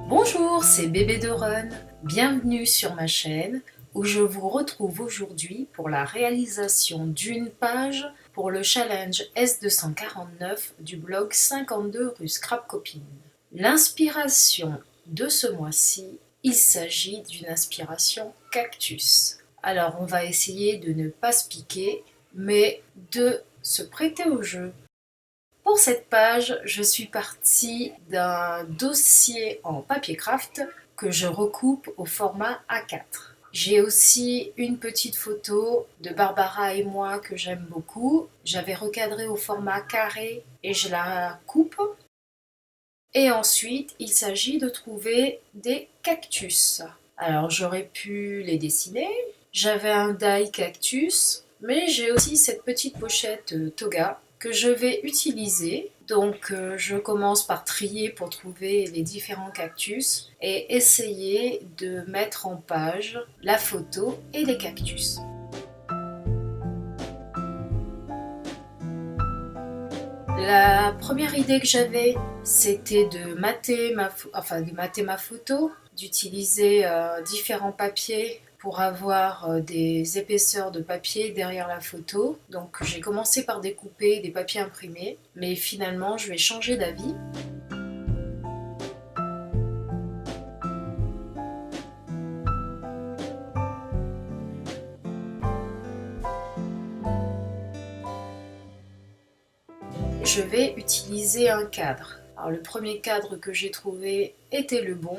Bonjour, c'est Bébé de Run. Bienvenue sur ma chaîne où je vous retrouve aujourd'hui pour la réalisation d'une page pour le challenge S249 du blog 52 rue Scrap Copine. L'inspiration de ce mois-ci, il s'agit d'une inspiration cactus. Alors on va essayer de ne pas se piquer, mais de se prêter au jeu. Pour cette page, je suis partie d'un dossier en papier craft que je recoupe au format A4. J'ai aussi une petite photo de Barbara et moi que j'aime beaucoup. J'avais recadré au format carré et je la coupe. Et ensuite, il s'agit de trouver des cactus. Alors j'aurais pu les dessiner. J'avais un die cactus, mais j'ai aussi cette petite pochette toga que je vais utiliser. Donc je commence par trier pour trouver les différents cactus et essayer de mettre en page la photo et les cactus. La première idée que j'avais, c'était de mater ma photo, d'utiliser différents papiers pour avoir des épaisseurs de papier derrière la photo. Donc j'ai commencé par découper des papiers imprimés, mais finalement je vais changer d'avis. Je vais utiliser un cadre. Alors le premier cadre que j'ai trouvé était le bon.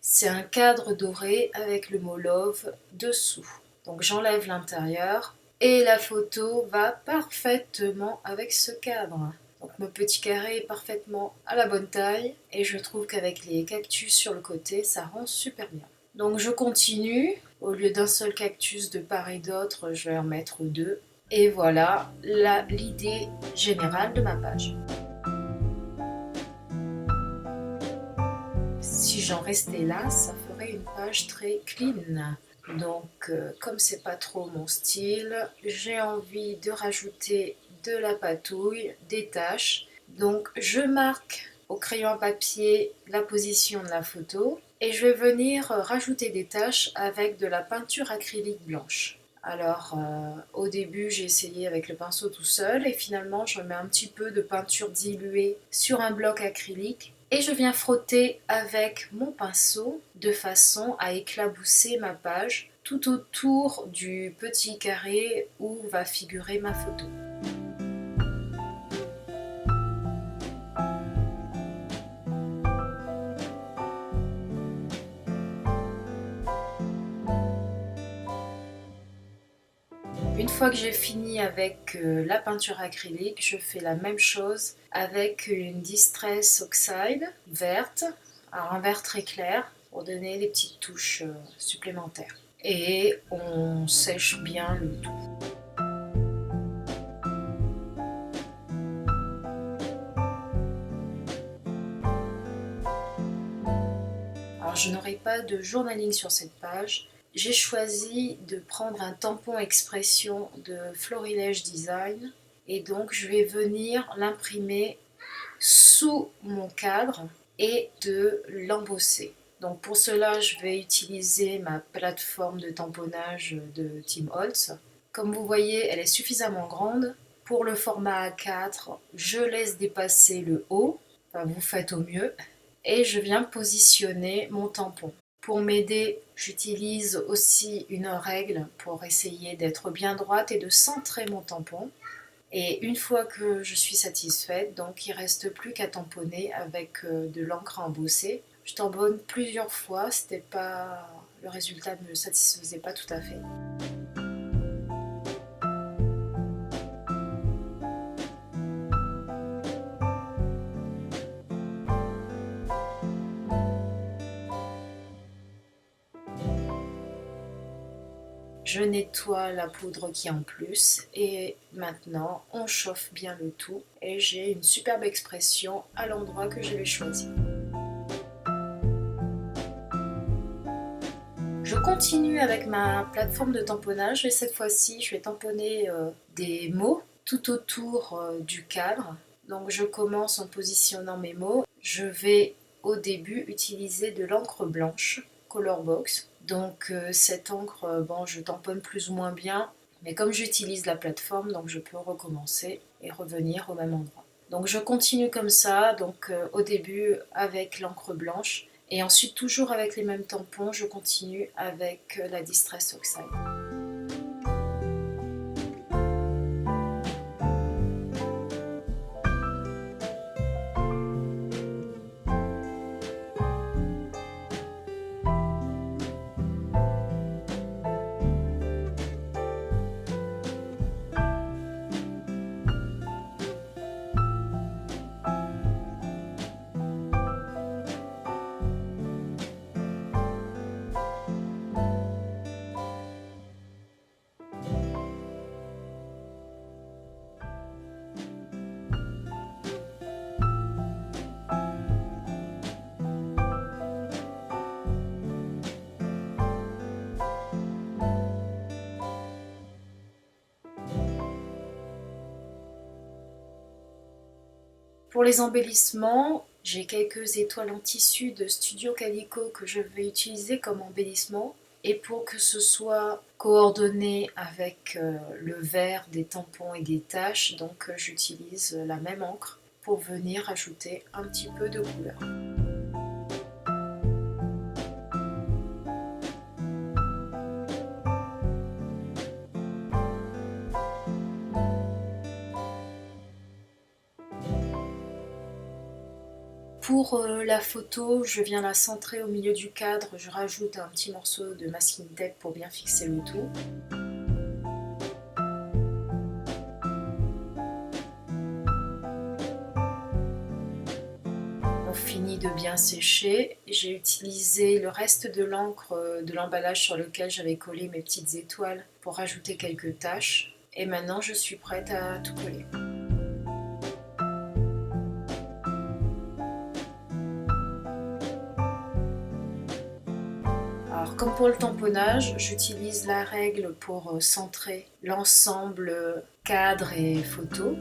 C'est un cadre doré avec le mot Love dessous. Donc j'enlève l'intérieur et la photo va parfaitement avec ce cadre. Donc mon petit carré est parfaitement à la bonne taille et je trouve qu'avec les cactus sur le côté, ça rend super bien. Donc je continue. Au lieu d'un seul cactus de part et d'autre, je vais en mettre deux. Et voilà l'idée générale de ma page. Si j'en restais là, ça ferait une page très clean. Donc, comme c'est pas trop mon style, j'ai envie de rajouter de la patouille, des taches. Donc, je marque au crayon à papier la position de la photo et je vais venir rajouter des taches avec de la peinture acrylique blanche. Alors, au début, j'ai essayé avec le pinceau tout seul et finalement, je mets un petit peu de peinture diluée sur un bloc acrylique et je viens frotter avec mon pinceau de façon à éclabousser ma page tout autour du petit carré où va figurer ma photo. Une fois que j'ai fini avec la peinture acrylique, je fais la même chose avec une Distress Oxide verte, alors un vert très clair pour donner des petites touches supplémentaires. Et on sèche bien le tout. Alors je n'aurai pas de journaling sur cette page. J'ai choisi de prendre un tampon expression de Florilège Design et donc je vais venir l'imprimer sous mon cadre et de l'embosser. Donc pour cela, je vais utiliser ma plateforme de tamponnage de Tim Holtz. Comme vous voyez, elle est suffisamment grande. Pour le format A4, je laisse dépasser le haut, enfin, vous faites au mieux, et je viens positionner mon tampon. Pour m'aider, j'utilise aussi une règle pour essayer d'être bien droite et de centrer mon tampon. Et une fois que je suis satisfaite, donc il ne reste plus qu'à tamponner avec de l'encre à embosser. Je tamponne plusieurs fois, le résultat ne me satisfaisait pas tout à fait. Je nettoie la poudre qui est en plus et maintenant on chauffe bien le tout et j'ai une superbe expression à l'endroit que je vais choisir. Je continue avec ma plateforme de tamponnage et cette fois-ci je vais tamponner des mots tout autour du cadre. Donc je commence en positionnant mes mots. Je vais au début utiliser de l'encre blanche Colorbox. Donc cette encre, bon, je tamponne plus ou moins bien, mais comme j'utilise la plateforme, donc je peux recommencer et revenir au même endroit. Donc je continue comme ça, donc au début avec l'encre blanche et ensuite toujours avec les mêmes tampons, je continue avec la Distress Oxide. Pour les embellissements, j'ai quelques étoiles en tissu de Studio Calico que je vais utiliser comme embellissement. Et pour que ce soit coordonné avec le vert des tampons et des taches, donc j'utilise la même encre pour venir ajouter un petit peu de couleur. Pour la photo, je viens la centrer au milieu du cadre, je rajoute un petit morceau de masking tape pour bien fixer le tout. On finit de bien sécher. J'ai utilisé le reste de l'encre de l'emballage sur lequel j'avais collé mes petites étoiles pour rajouter quelques taches. Et maintenant, je suis prête à tout coller. Alors, comme pour le tamponnage, j'utilise la règle pour centrer l'ensemble cadre et photo.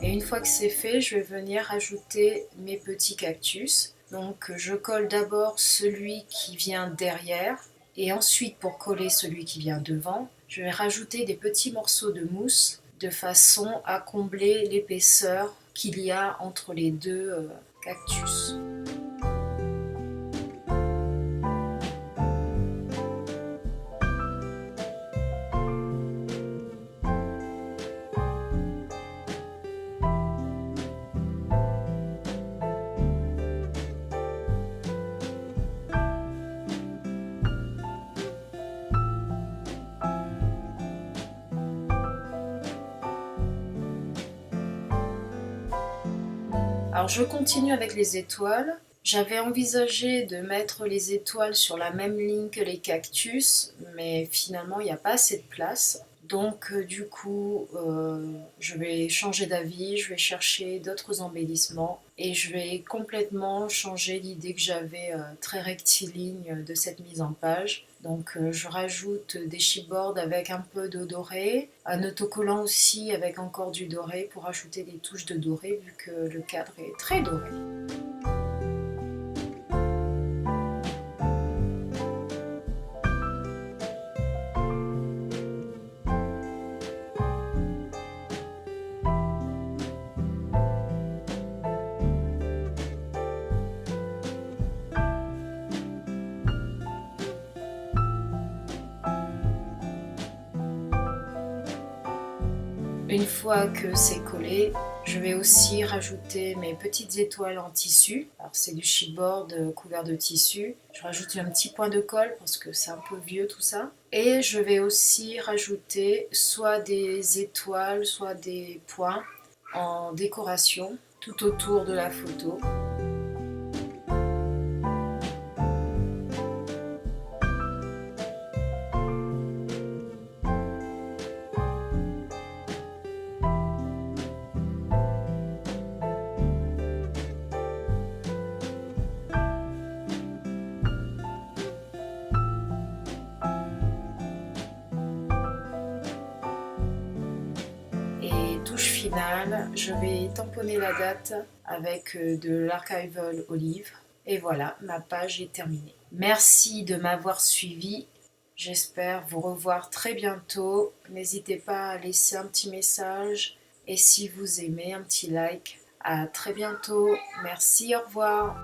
Et une fois que c'est fait, je vais venir ajouter mes petits cactus. Donc je colle d'abord celui qui vient derrière et ensuite pour coller celui qui vient devant, je vais rajouter des petits morceaux de mousse de façon à combler l'épaisseur qu'il y a entre les deux cactus. Alors je continue avec les étoiles. J'avais envisagé de mettre les étoiles sur la même ligne que les cactus, mais finalement il n'y a pas assez de place. Donc du coup, je vais changer d'avis, je vais chercher d'autres embellissements et je vais complètement changer l'idée que j'avais très rectiligne de cette mise en page. Donc je rajoute des chipboards avec un peu de doré, un autocollant aussi avec encore du doré pour ajouter des touches de doré vu que le cadre est très doré. Une fois que c'est collé, je vais aussi rajouter mes petites étoiles en tissu. Alors c'est du chipboard couvert de tissu. Je rajoute un petit point de colle parce que c'est un peu vieux tout ça. Et je vais aussi rajouter soit des étoiles, soit des points en décoration tout autour de la photo. final, je vais tamponner la date avec de l'archival olive. Et voilà, ma page est terminée. Merci de m'avoir suivi. J'espère vous revoir très bientôt. N'hésitez pas à laisser un petit message. Et si vous aimez, un petit like. À très bientôt. Merci, au revoir.